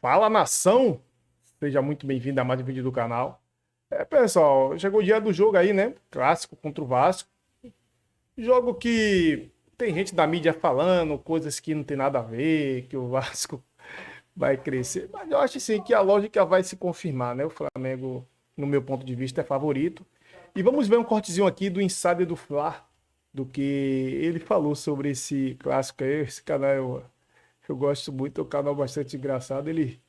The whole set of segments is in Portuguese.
Fala, nação! Seja muito bem-vindo a mais um vídeo do canal. Pessoal, chegou o dia do jogo aí, né? Clássico contra o Vasco. Jogo que tem gente da mídia falando coisas que não tem nada a ver, que o Vasco vai crescer. Mas eu acho sim que a lógica vai se confirmar, né? O Flamengo, no meu ponto de vista, é favorito. E vamos ver um cortezinho aqui do Insider do Fla, do que ele falou sobre esse clássico aí. Esse canal eu gosto muito, é um canal bastante engraçado. Ele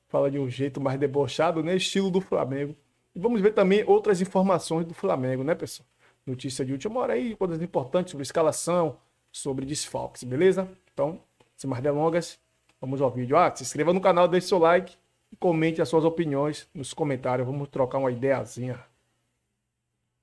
fala de um jeito mais debochado, né? Estilo do Flamengo. E vamos ver também outras informações do Flamengo, né, pessoal? Notícia de última hora aí, coisas importantes sobre escalação, sobre desfalques, beleza? Então, sem mais delongas, vamos ao vídeo. Se inscreva no canal, deixe seu like e comente as suas opiniões nos comentários. Vamos trocar uma ideiazinha.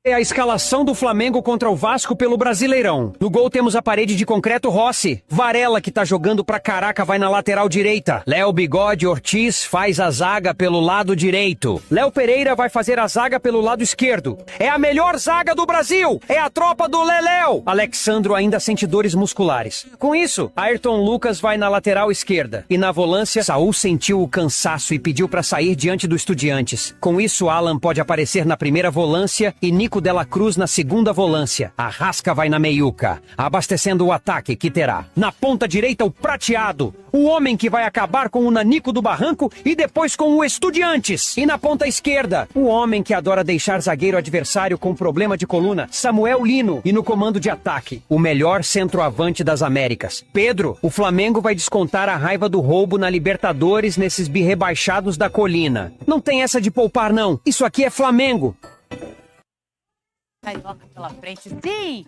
É a escalação do Flamengo contra o Vasco pelo Brasileirão. No gol temos a parede de concreto Rossi. Varela, que tá jogando pra caraca, vai na lateral direita. Léo Bigode Ortiz faz a zaga pelo lado direito. Léo Pereira vai fazer a zaga pelo lado esquerdo. É a melhor zaga do Brasil! É a tropa do Leléu! Alexandro ainda sente dores musculares. Com isso, Ayrton Lucas vai na lateral esquerda. E na volância, Saul sentiu o cansaço e pediu pra sair diante do Estudiantes. Com isso, Alan pode aparecer na primeira volância e Nico Dela Cruz na segunda volância. Arrasca vai na meiuca, abastecendo o ataque que terá. Na ponta direita, o Prateado, o homem que vai acabar com o Nanico do Barranco e depois com o Estudiantes. E na ponta esquerda, o homem que adora deixar zagueiro adversário com problema de coluna, Samuel Lino. E no comando de ataque, o melhor centroavante das Américas, Pedro. O Flamengo vai descontar a raiva do roubo na Libertadores nesses birrebaixados da colina. Não tem essa de poupar, não. Isso aqui é Flamengo. Carioca pela frente, sim!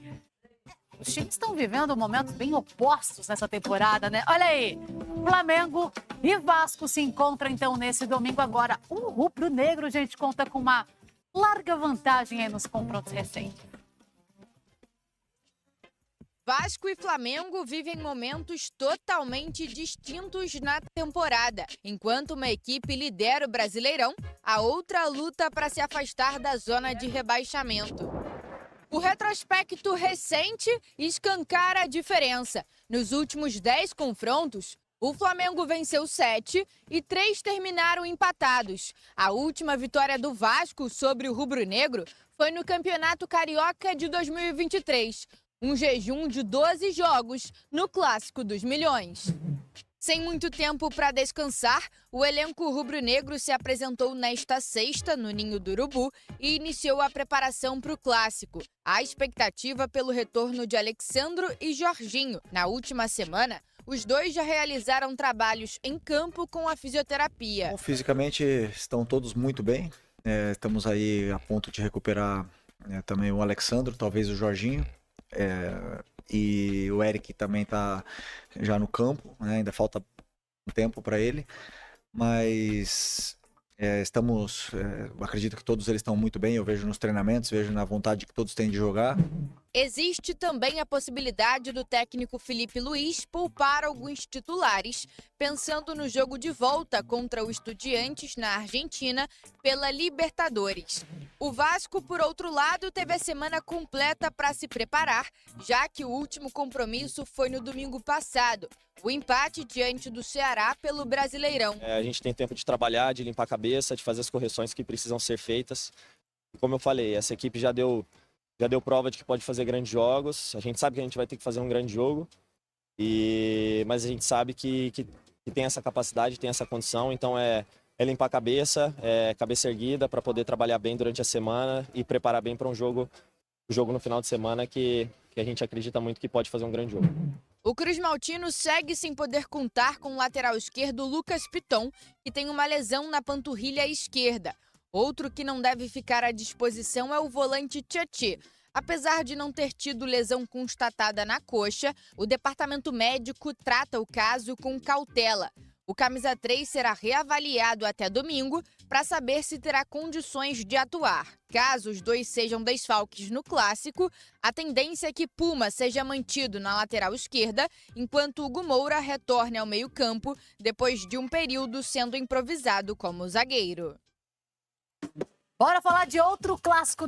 Os times estão vivendo momentos bem opostos nessa temporada, né? Olha aí, Flamengo e Vasco se encontram então nesse domingo agora. O rubro-negro, gente, conta com uma larga vantagem aí nos confrontos recentes. Vasco e Flamengo vivem momentos totalmente distintos na temporada. Enquanto uma equipe lidera o Brasileirão, a outra luta para se afastar da zona de rebaixamento. O retrospecto recente escancara a diferença. Nos últimos 10 confrontos, o Flamengo venceu 7 e 3 terminaram empatados. A última vitória do Vasco sobre o rubro-negro foi no Campeonato Carioca de 2023. Um jejum de 12 jogos no Clássico dos Milhões. Sem muito tempo para descansar, o elenco rubro-negro se apresentou nesta sexta no Ninho do Urubu e iniciou a preparação para o Clássico. Há expectativa pelo retorno de Alexandro e Jorginho. Na última semana, os dois já realizaram trabalhos em campo com a fisioterapia. Bom, fisicamente estão todos muito bem. Estamos aí a ponto de recuperar também o Alexandro, talvez o Jorginho. E o Eric também está já no campo, né? Ainda falta um tempo para ele, mas acredito que todos eles estão muito bem. Eu vejo nos treinamentos, vejo na vontade que todos têm de jogar. Existe também a possibilidade do técnico Felipe Luiz poupar alguns titulares, pensando no jogo de volta contra o Estudiantes na Argentina pela Libertadores. O Vasco, por outro lado, teve a semana completa para se preparar, já que o último compromisso foi no domingo passado, o empate diante do Ceará pelo Brasileirão. A gente tem tempo de trabalhar, de limpar a cabeça, de fazer as correções que precisam ser feitas. Como eu falei, essa equipe já deu prova de que pode fazer grandes jogos. A gente sabe que a gente vai ter que fazer um grande jogo, mas a gente sabe que tem essa capacidade, tem essa condição. Então é limpar a cabeça, cabeça erguida para poder trabalhar bem durante a semana e preparar bem para um jogo no final de semana que a gente acredita muito que pode fazer um grande jogo. O Cruz Maltino segue sem poder contar com o lateral esquerdo Lucas Piton, que tem uma lesão na panturrilha esquerda. Outro que não deve ficar à disposição é o volante Tietê. Apesar de não ter tido lesão constatada na coxa, o departamento médico trata o caso com cautela. O camisa 3 será reavaliado até domingo para saber se terá condições de atuar. Caso os dois sejam desfalques no Clássico, a tendência é que Puma seja mantido na lateral esquerda, enquanto Hugo Moura retorne ao meio-campo depois de um período sendo improvisado como zagueiro. Bora falar de outro clássico.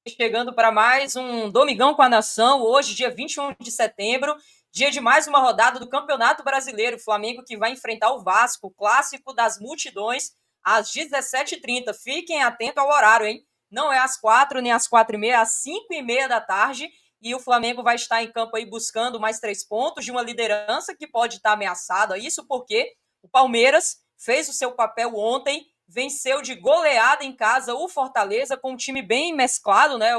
Chegando para mais um Domingão com a Nação, hoje, dia 21 de setembro. Dia de mais uma rodada do Campeonato Brasileiro. Flamengo que vai enfrentar o Vasco, clássico das multidões, às 17h30. Fiquem atentos ao horário, hein? Não é às 4 nem às 4h30, é às 5h30 da tarde. E o Flamengo vai estar em campo aí buscando mais 3 pontos de uma liderança que pode estar ameaçada. Isso porque o Palmeiras fez o seu papel ontem, venceu de goleada em casa o Fortaleza, com um time bem mesclado, né?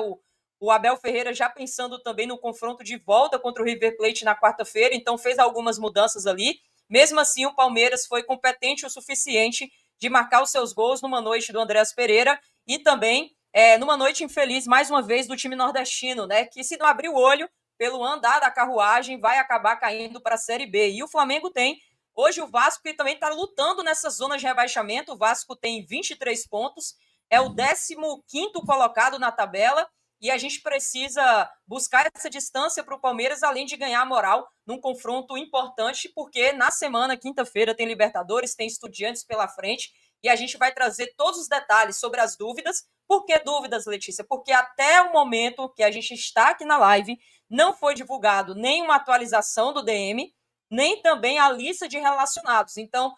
O Abel Ferreira já pensando também no confronto de volta contra o River Plate na quarta-feira, então fez algumas mudanças ali. Mesmo assim, o Palmeiras foi competente o suficiente de marcar os seus gols numa noite do Andréas Pereira e também numa noite infeliz, mais uma vez, do time nordestino, né? Que se não abrir o olho pelo andar da carruagem, vai acabar caindo para a Série B. E o Flamengo tem hoje o Vasco, que também está lutando nessa zona de rebaixamento. O Vasco tem 23 pontos, é o 15º colocado na tabela, e a gente precisa buscar essa distância para o Palmeiras, além de ganhar moral num confronto importante, porque na semana, quinta-feira, tem Libertadores, tem Estudiantes pela frente, e a gente vai trazer todos os detalhes sobre as dúvidas. Por que dúvidas, Letícia? Porque até o momento que a gente está aqui na live, não foi divulgado nenhuma atualização do DM, nem também a lista de relacionados. Então,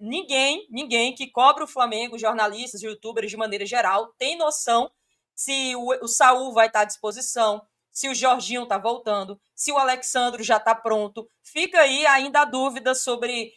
ninguém que cobre o Flamengo, jornalistas, youtubers de maneira geral, tem noção se o Saul vai estar à disposição, se o Jorginho está voltando, se o Alexandro já está pronto. Fica aí ainda a dúvida sobre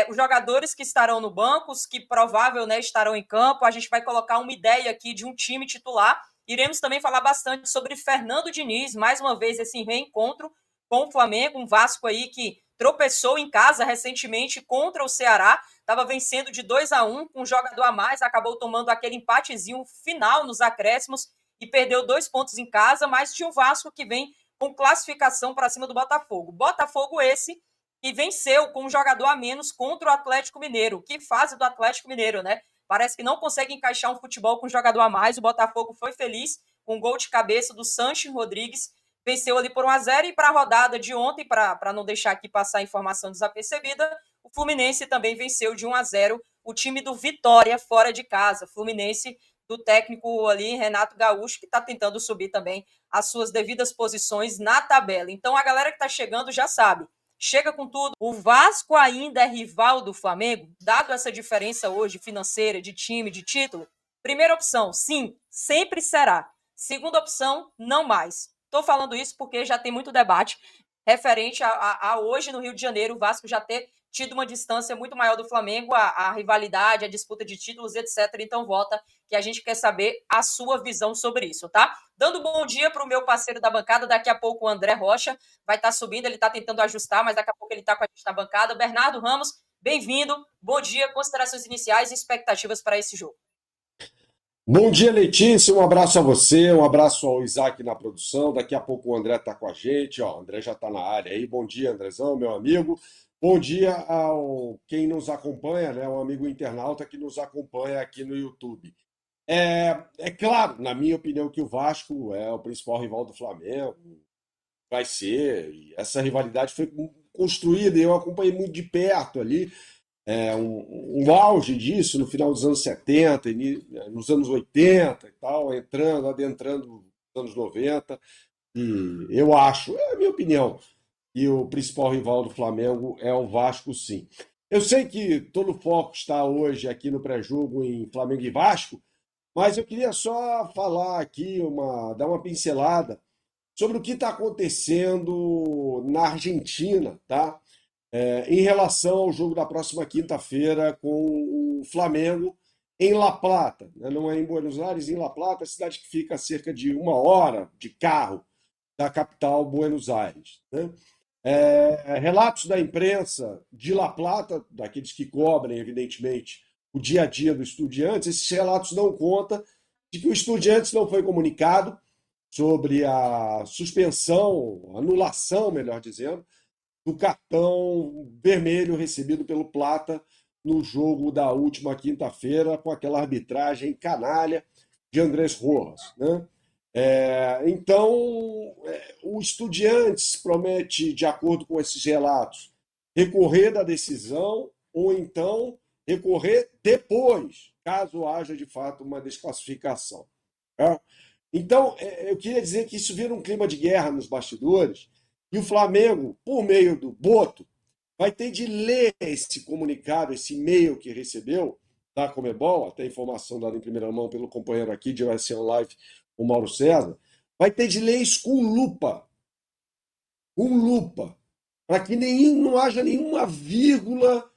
os jogadores que estarão no banco, os que provável, né, estarão em campo. A gente vai colocar uma ideia aqui de um time titular. Iremos também falar bastante sobre Fernando Diniz, mais uma vez esse reencontro com o Flamengo, um Vasco aí que tropeçou em casa recentemente contra o Ceará, estava vencendo de 2-1, com um jogador a mais, acabou tomando aquele empatezinho final nos acréscimos e perdeu 2 pontos em casa, mas tinha o Vasco que vem com classificação para cima do Botafogo. Botafogo esse que venceu com um jogador a menos contra o Atlético Mineiro. Que fase do Atlético Mineiro, né? Parece que não consegue encaixar um futebol com um jogador a mais. O Botafogo foi feliz com um gol de cabeça do Sancho Rodrigues, venceu ali por 1-0, e para a rodada de ontem, para não deixar aqui passar a informação desapercebida, o Fluminense também venceu de 1-0 o time do Vitória fora de casa. Fluminense do técnico ali, Renato Gaúcho, que está tentando subir também as suas devidas posições na tabela. Então a galera que está chegando já sabe, chega com tudo. O Vasco ainda é rival do Flamengo, dado essa diferença hoje financeira, de time, de título? Primeira opção, sim, sempre será. Segunda opção, não mais. Estou falando isso porque já tem muito debate referente a hoje no Rio de Janeiro, o Vasco já ter tido uma distância muito maior do Flamengo, a rivalidade, a disputa de títulos, etc. Então volta, que a gente quer saber a sua visão sobre isso, tá? Dando bom dia para o meu parceiro da bancada, daqui a pouco o André Rocha vai estar subindo, ele está tentando ajustar, mas daqui a pouco ele está com a gente na bancada. Bernardo Ramos, bem-vindo, bom dia, considerações iniciais e expectativas para esse jogo. Bom dia, Letícia, um abraço a você, um abraço ao Isaac na produção, daqui a pouco o André está com a gente, ó, o André já está na área aí, bom dia, Andrezão, meu amigo, bom dia ao quem nos acompanha, né, um amigo internauta que nos acompanha aqui no YouTube. É claro, na minha opinião, que o Vasco é o principal rival do Flamengo, vai ser, e essa rivalidade foi construída e eu acompanhei muito de perto ali, um auge disso no final dos anos 70, nos anos 80 e tal, adentrando nos anos 90. E eu acho, é a minha opinião, que o principal rival do Flamengo é o Vasco, sim. Eu sei que todo o foco está hoje aqui no pré-jogo em Flamengo e Vasco, mas eu queria só falar aqui, dar uma pincelada sobre o que está acontecendo na Argentina, tá? Em relação ao jogo da próxima quinta-feira com o Flamengo em La Plata, né? Não é em Buenos Aires, em La Plata, cidade que fica a cerca de 1 hora de carro da capital Buenos Aires, né? Relatos da imprensa de La Plata, daqueles que cobrem, evidentemente, o dia a dia do Estudiantes, esses relatos dão conta de que o Estudiantes não foi comunicado sobre a suspensão, anulação, melhor dizendo, do cartão vermelho recebido pelo Plata no jogo da última quinta-feira, com aquela arbitragem canalha de Andrés Rojas, né? Então, o Estudiantes promete, de acordo com esses relatos, recorrer da decisão ou então recorrer depois, caso haja de fato uma desclassificação. Tá? Então, eu queria dizer que isso vira um clima de guerra nos bastidores, E o Flamengo, por meio do Boto, vai ter de ler esse comunicado, esse e-mail que recebeu da Conmebol, até informação dada em primeira mão pelo companheiro aqui de OSN Live, o Mauro César, vai ter de ler isso com lupa, para que não haja nenhuma vírgula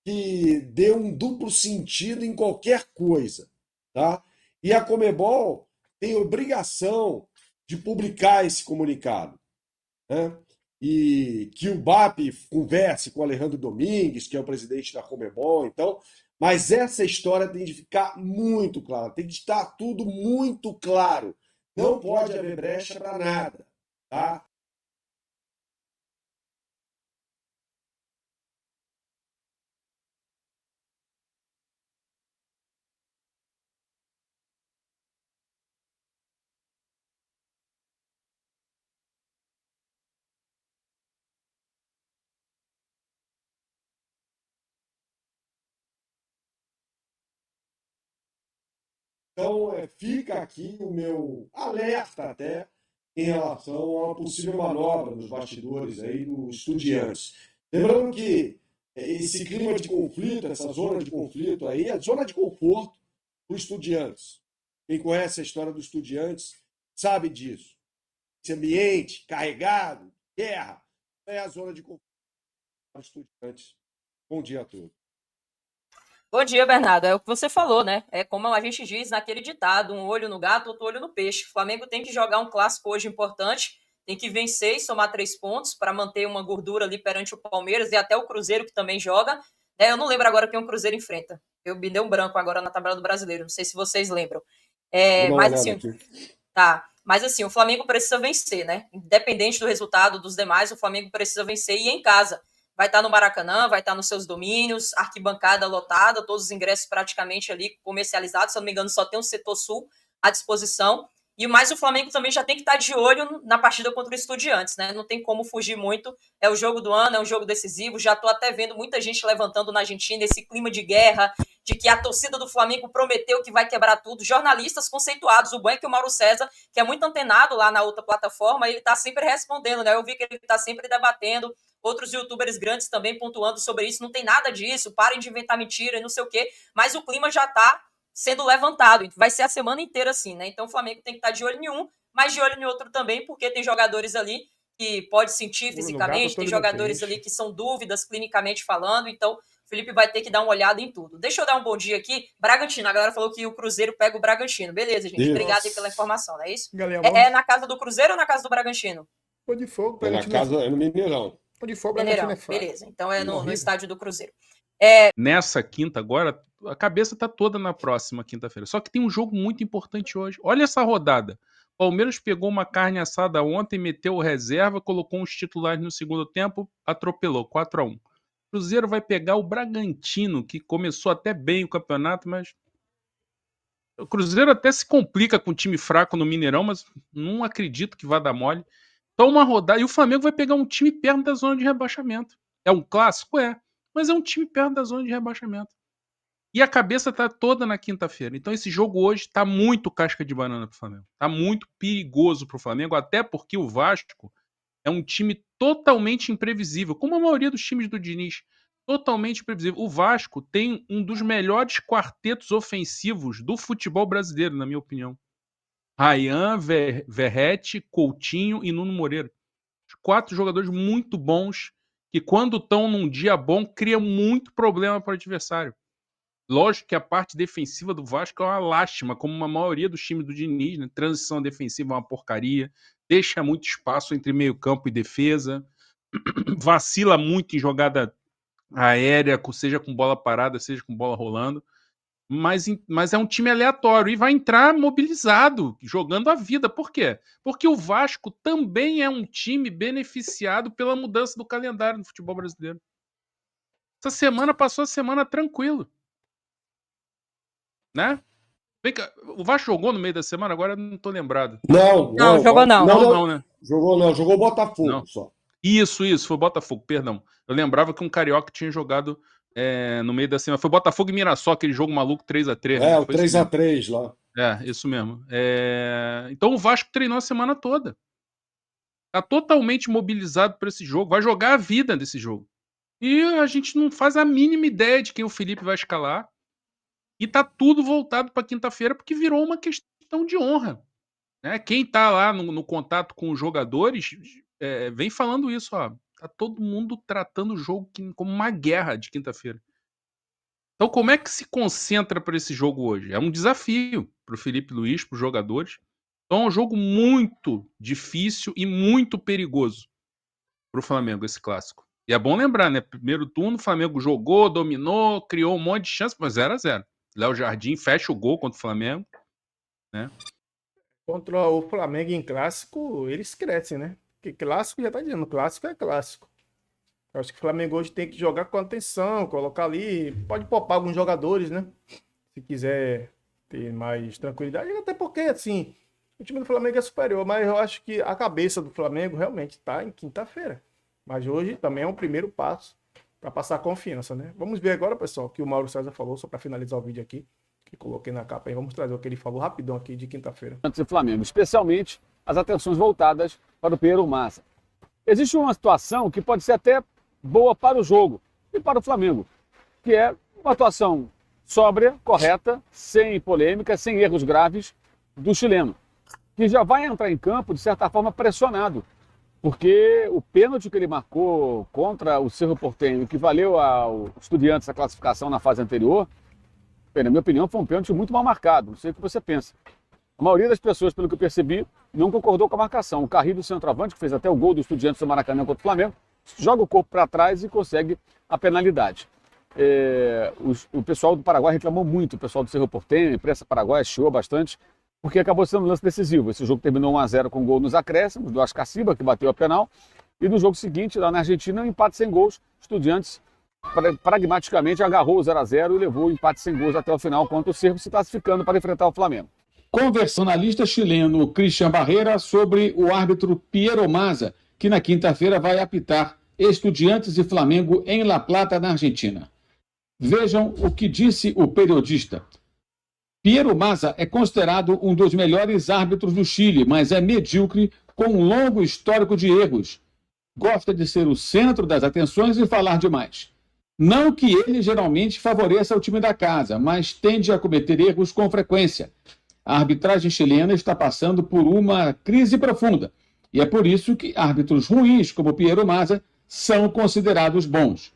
que dê um duplo sentido em qualquer coisa, tá? E a Conmebol tem obrigação de publicar esse comunicado, né? E que o BAP converse com o Alejandro Domingues, que é o presidente da Conmebol, então, mas essa história tem de ficar muito clara, tem de estar tudo muito claro. Não pode haver brecha para nada, tá? Então, fica aqui o meu alerta até em relação a uma possível manobra nos bastidores aí do Estudiantes. Lembrando que esse clima de conflito, essa zona de conflito aí, é zona de conforto para os Estudiantes. Quem conhece a história dos Estudiantes sabe disso. Esse ambiente carregado, guerra, é a zona de conforto para os Estudiantes. Bom dia a todos. Bom dia, Bernardo. É o que você falou, né? É como a gente diz naquele ditado, um olho no gato, outro olho no peixe. O Flamengo tem que jogar um clássico hoje importante, tem que vencer e somar 3 pontos para manter uma gordura ali perante o Palmeiras e até o Cruzeiro, que também joga. Eu não lembro agora quem o Cruzeiro enfrenta. Eu me dei um branco agora na tabela do Brasileiro, não sei se vocês lembram. Mas assim, tá. Mas assim, o Flamengo precisa vencer, né? Independente do resultado dos demais, o Flamengo precisa vencer e ir em casa. Vai estar no Maracanã, vai estar nos seus domínios, arquibancada lotada, todos os ingressos praticamente ali comercializados. Se eu não me engano, só tem um setor sul à disposição. E mais o Flamengo também já tem que estar de olho na partida contra o Estudiantes, né? Não tem como fugir muito. É o jogo do ano, é um jogo decisivo. Já estou até vendo muita gente levantando na Argentina esse clima de guerra, de que a torcida do Flamengo prometeu que vai quebrar tudo. Jornalistas conceituados, o bom é que o Mauro César, que é muito antenado lá na outra plataforma, ele está sempre respondendo, né? Eu vi que ele está sempre debatendo. Outros youtubers grandes também pontuando sobre isso. Não tem nada disso, parem de inventar mentira e não sei o quê. Mas o clima já está sendo levantado. Vai ser a semana inteira assim, né? Então o Flamengo tem que estar de olho em um, mas de olho em outro também, porque tem jogadores ali que pode sentir fisicamente, tem jogadores ali que são dúvidas clinicamente falando, então o Felipe vai ter que dar uma olhada em tudo. Deixa eu dar um bom dia aqui. Bragantino, a galera falou que o Cruzeiro pega o Bragantino. Beleza, gente. Obrigado aí pela informação, não é isso? Galera, é na casa do Cruzeiro ou na casa do Bragantino? Pô de fogo, É na casa, é no Mineirão. Pô de fogo, Mineirão, Bragantino é fraco. beleza. Então é no estádio do Cruzeiro. Nessa quinta agora, a cabeça tá toda na próxima quinta-feira. Só que tem um jogo muito importante hoje. Olha essa rodada. Palmeiras pegou uma carne assada ontem, meteu reserva, colocou uns titulares no segundo tempo, atropelou 4-1. Cruzeiro vai pegar o Bragantino, que começou até bem o campeonato, mas o Cruzeiro até se complica com um time fraco no Mineirão, mas não acredito que vá dar mole. Então uma rodada, e o Flamengo vai pegar um time perto da zona de rebaixamento. É um clássico? É. Mas é um time perto da zona de rebaixamento. E a cabeça tá toda na quinta-feira. Então esse jogo hoje tá muito casca de banana pro Flamengo. Tá muito perigoso pro Flamengo, até porque o Vasco é um time totalmente imprevisível, como a maioria dos times do Diniz. Totalmente imprevisível. O Vasco tem um dos melhores quartetos ofensivos do futebol brasileiro, na minha opinião. Ryan, Verrete, Coutinho e Nuno Moreira. 4 jogadores muito bons que, quando estão num dia bom, criam muito problema para o adversário. Lógico que a parte defensiva do Vasco é uma lástima, como a maioria dos times do Diniz, né? Transição defensiva é uma porcaria, deixa muito espaço entre meio campo e defesa, vacila muito em jogada aérea, seja com bola parada, seja com bola rolando. Mas é um time aleatório e vai entrar mobilizado, jogando a vida. Por quê? Porque o Vasco também é um time beneficiado pela mudança do calendário no futebol brasileiro. Essa semana passou a semana tranquilo. Né? O Vasco jogou no meio da semana? Agora eu não tô lembrado. Não, jogou não. Não, né? Jogou o Botafogo não. só. Isso, foi o Botafogo, perdão. Eu lembrava que um carioca tinha jogado no meio da semana. Foi Botafogo e Mirassol, aquele jogo maluco 3-3. Né? O 3-3 lá. Isso mesmo. Então o Vasco treinou a semana toda. Tá totalmente mobilizado para esse jogo, vai jogar a vida desse jogo. E a gente não faz a mínima ideia de quem o Felipe vai escalar. E tá tudo voltado para quinta-feira, porque virou uma questão de honra. Né? Quem tá lá no contato com os jogadores vem falando isso, ó. Tá todo mundo tratando o jogo como uma guerra de quinta-feira. Então, como é que se concentra para esse jogo hoje? É um desafio para o Felipe Luiz, para os jogadores. Então, é um jogo muito difícil e muito perigoso para o Flamengo, esse clássico. E é bom lembrar, né? Primeiro turno, o Flamengo jogou, dominou, criou um monte de chance, mas 0-0. Léo Jardim fecha o gol contra o Flamengo, né? Contra o Flamengo em clássico, eles crescem, né? Porque clássico já tá dizendo, clássico é clássico. Eu acho que o Flamengo hoje tem que jogar com atenção, colocar ali. Pode poupar alguns jogadores, né? Se quiser ter mais tranquilidade. Até porque, assim, o time do Flamengo é superior, mas eu acho que a cabeça do Flamengo realmente tá em quinta-feira. Mas hoje também é um primeiro passo para passar confiança, né? Vamos ver agora, pessoal, o que o Mauro César falou, só para finalizar o vídeo aqui, que coloquei na capa aí. Vamos trazer o que ele falou rapidão aqui de quinta-feira. Do Flamengo, especialmente as atenções voltadas para o Piero Massa. Existe uma situação que pode ser até boa para o jogo e para o Flamengo, que é uma atuação sóbria, correta, sem polêmica, sem erros graves do chileno, que já vai entrar em campo, de certa forma, pressionado, porque o pênalti que ele marcou contra o Cerro Porteño, que valeu ao Estudiantes a classificação na fase anterior, na minha opinião, foi um pênalti muito mal marcado, não sei o que você pensa. A maioria das pessoas, pelo que eu percebi, não concordou com a marcação. O Carrillo, centroavante, que fez até o gol do Estudiantes do Maracanã contra o Flamengo, joga o corpo para trás e consegue a penalidade. O pessoal do Paraguai reclamou muito, o pessoal do Cerro Porteño, a imprensa paraguaia chiou bastante, porque acabou sendo um lance decisivo. Esse jogo terminou 1-0 com gol nos acréscimos, do Ascaciba, que bateu a penal, e no jogo seguinte, lá na Argentina, um empate sem gols. Estudiantes pragmaticamente agarrou o 0-0 e levou o empate sem gols até o final, contra o Cerro, se classificando para enfrentar o Flamengo. Conversando analista chileno Christian Barreira sobre o árbitro Piero Massa, que na quinta-feira vai apitar Estudiantes e Flamengo em La Plata, na Argentina. Vejam o que disse o periodista. Piero Massa é considerado um dos melhores árbitros do Chile, mas é medíocre, com um longo histórico de erros. Gosta de ser o centro das atenções e falar demais. Não que ele geralmente favoreça o time da casa, mas tende a cometer erros com frequência. A arbitragem chilena está passando por uma crise profunda, e é por isso que árbitros ruins como Piero Massa são considerados bons,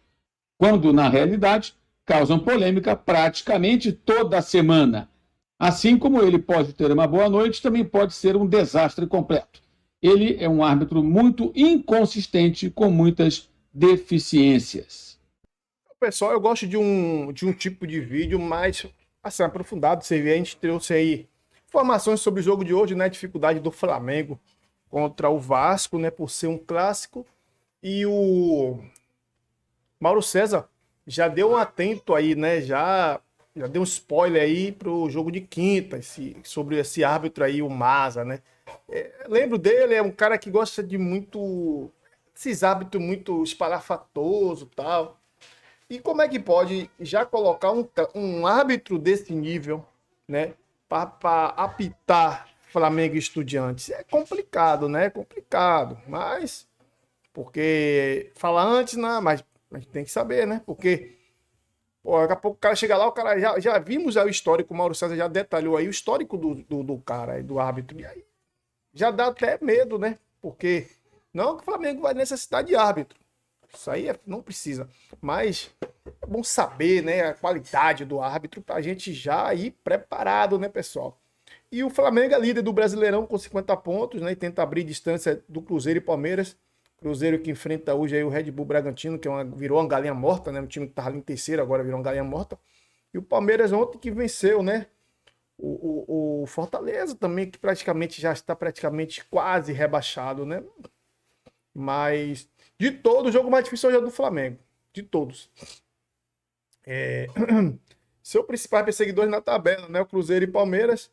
quando, na realidade, causam polêmica praticamente toda semana. Assim como ele pode ter uma boa noite, também pode ser um desastre completo. Ele é um árbitro muito inconsistente, com muitas deficiências. Pessoal, eu gosto de um tipo de vídeo mais assim, aprofundado. Você vê, a gente trouxe aí informações sobre o jogo de hoje, né? Dificuldade do Flamengo contra o Vasco, né? Por ser um clássico. E o Mauro César já deu um atento aí, né? Já deu um spoiler aí pro jogo de quinta, sobre esse árbitro aí, o Massa, né? Lembro dele, é um cara que gosta de muito... esses hábitos muito espalhafatoso e tal. E como é que pode já colocar um árbitro desse nível, né? Para apitar Flamengo e Estudiantes? É complicado, né? É complicado, mas... porque falar antes, não, mas a gente tem que saber, né? Porque pô, daqui a pouco o cara chega lá, o cara já vimos aí o histórico, o Mauro César já detalhou aí o histórico do cara, do árbitro. E aí já dá até medo, né? Porque não que o Flamengo vai necessitar de árbitro. Isso aí não precisa. Mas é bom saber, né, a qualidade do árbitro pra gente já ir preparado, né, pessoal? E o Flamengo é líder do Brasileirão com 50 pontos, né? E tenta abrir distância do Cruzeiro e Palmeiras. Cruzeiro que enfrenta hoje aí o Red Bull Bragantino, que virou uma galinha morta, né? Um time que estava ali em terceiro, agora virou uma galinha morta. E o Palmeiras ontem que venceu, né? O Fortaleza também, que praticamente já está praticamente quase rebaixado, né? Mas de todo o jogo mais difícil hoje é o do Flamengo. De todos. Seu principal perseguidor na tabela, né? O Cruzeiro e Palmeiras.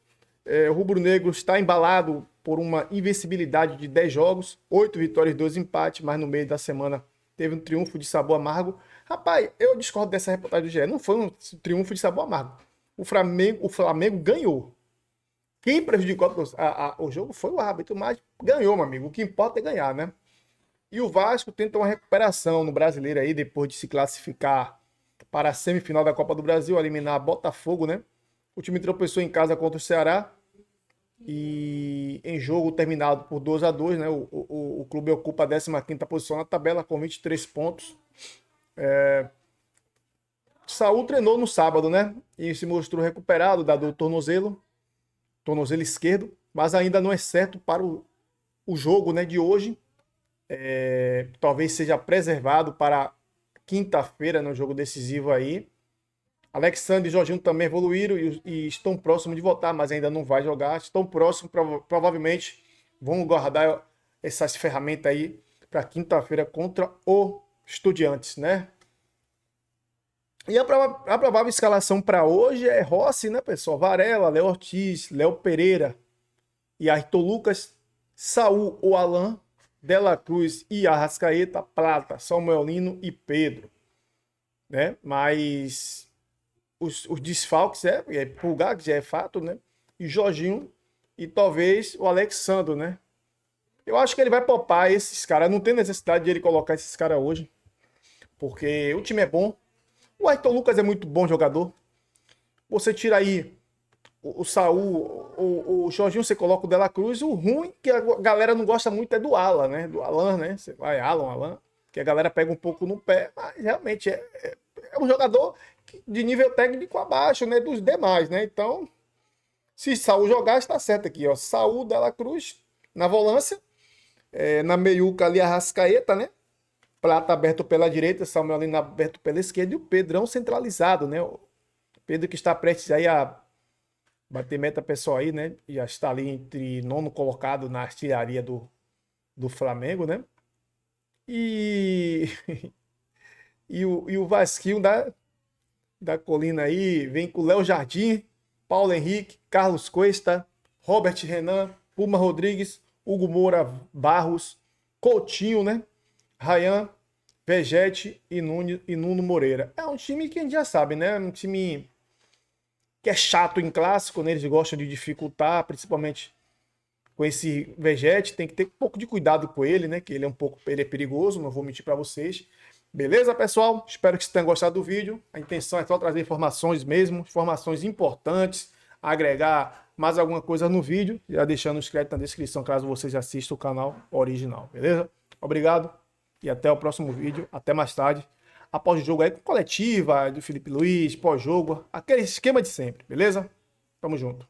O rubro-negro está embalado por uma invencibilidade de 10 jogos, 8 vitórias e 2 empates, mas no meio da semana teve um triunfo de sabor amargo. Rapaz, eu discordo dessa reportagem do GE. Não foi um triunfo de sabor amargo. O Flamengo ganhou. Quem prejudicou o jogo foi o árbitro, mas ganhou, meu amigo. O que importa é ganhar, né? E o Vasco tenta uma recuperação no Brasileiro aí, depois de se classificar para a semifinal da Copa do Brasil, eliminar Botafogo, né? O time tropeçou em casa contra o Ceará e em jogo terminado por 2-2, né? O clube ocupa a 15ª posição na tabela com 23 pontos. Saúl treinou no sábado, né? E se mostrou recuperado da dor do tornozelo esquerdo, mas ainda não é certo para o jogo, né, de hoje. Talvez seja preservado para quinta-feira, no jogo decisivo aí. Alexandre e Jorginho também evoluíram e estão próximos de voltar, mas ainda não vai jogar. Estão próximos, provavelmente vão guardar essas ferramentas aí para quinta-feira contra o Estudiantes, né? E a provável escalação para hoje é Rossi, né, pessoal? Varela, Léo Ortiz, Léo Pereira e Ayrton Lucas, Saúl ou Alan, De La Cruz e Arrascaeta, Plata, Samuelino e Pedro, né? Mas os desfalques é Pulgar, que já é fato, né? E Jorginho e talvez o Alexandre, né? Eu acho que ele vai poupar esses caras. Não tem necessidade de ele colocar esses caras hoje, porque o time é bom. O Ayrton Lucas é muito bom jogador. Você tira aí o Saúl, o Jorginho, você coloca o De La Cruz. O ruim que a galera não gosta muito é do Alan, né? Do Alan, né? Você vai Alan, que a galera pega um pouco no pé, mas realmente é um jogador de nível técnico abaixo, né? Dos demais, né? Então, se Saúl jogar, está certo aqui, ó. Saúl, De La Cruz na volância, na meiuca ali Arrascaeta, né? Plata aberto pela direita, Samuelino aberto pela esquerda e o Pedrão centralizado, né? O Pedro que está prestes aí a bater meta pessoal aí, né? Já está ali entre 9º colocado na artilharia do Flamengo, né? E o Vasquinho da Colina aí vem com Léo Jardim, Paulo Henrique, Carlos Cuesta, Robert Renan, Puma Rodrigues, Hugo Moura Barros, Coutinho, né? Ryan, Vegete e Nuno Moreira. É um time que a gente já sabe, né? Um time que é chato em clássico, né? Eles gostam de dificultar, principalmente com esse Vegete. Tem que ter um pouco de cuidado com ele, né? Que ele é perigoso, não vou mentir para vocês. Beleza, pessoal? Espero que vocês tenham gostado do vídeo. A intenção é só trazer informações mesmo, informações importantes, agregar mais alguma coisa no vídeo, já deixando os créditos na descrição, caso vocês assistam o canal original, beleza? Obrigado. E até o próximo vídeo. Até mais tarde. Após o jogo aí com coletiva do Felipe Luiz, pós-jogo. Aquele esquema de sempre, beleza? Tamo junto.